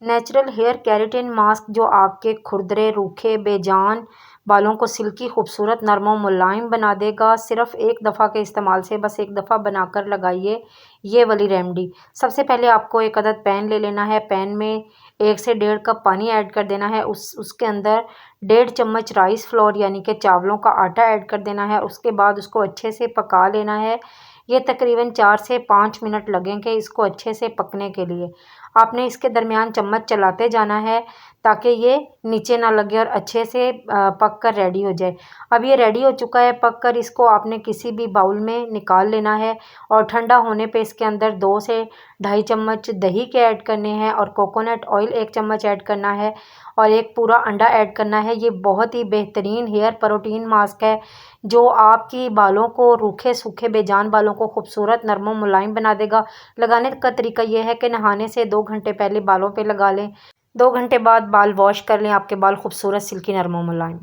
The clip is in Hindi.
नेचुरल हेयर केराटिन मास्क जो आपके खुरदरे, रूखे, बेजान बालों को सिल्की, खूबसूरत, नरम और मुलायम बना देगा। सिर्फ एक दफ़ा के इस्तेमाल से बस एक दफ़ा बनाकर लगाइए ये वाली रेमेडी। सबसे पहले आपको एक अदद पैन ले लेना है। पैन में 1 से 1.5 कप पानी ऐड कर देना है। उसके अंदर 1.5 चम्मच राइस फ्लोर यानी कि चावलों का आटा ऐड कर देना है। उसके बाद उसको अच्छे से पका लेना है। ये तकरीबन 4 से 5 मिनट लगेंगे इसको अच्छे से पकने के लिए। आपने इसके दरमियान चम्मच चलाते जाना है ताकि ये नीचे ना लगे और अच्छे से पक कर रेडी हो जाए। अब ये रेडी हो चुका है पक कर, इसको आपने किसी भी बाउल में निकाल लेना है और ठंडा होने पे इसके अंदर 2 से ढाई चम्मच दही के ऐड करने हैं और कोकोनट ऑयल 1 चम्मच ऐड करना है और एक पूरा अंडा ऐड करना है। ये बहुत ही बेहतरीन हेयर प्रोटीन मास्क है जो आपकी बालों को, रूखे सूखे बेजान बालों को खूबसूरत, नरम और मुलायम बना देगा। लगाने का तरीका ये है कि नहाने से 2 घंटे पहले बालों पे लगा लें। 2 घंटे बाद बाल वॉश कर लें, आपके बाल खूबसूरत, सिल्की, नरम और मुलायम।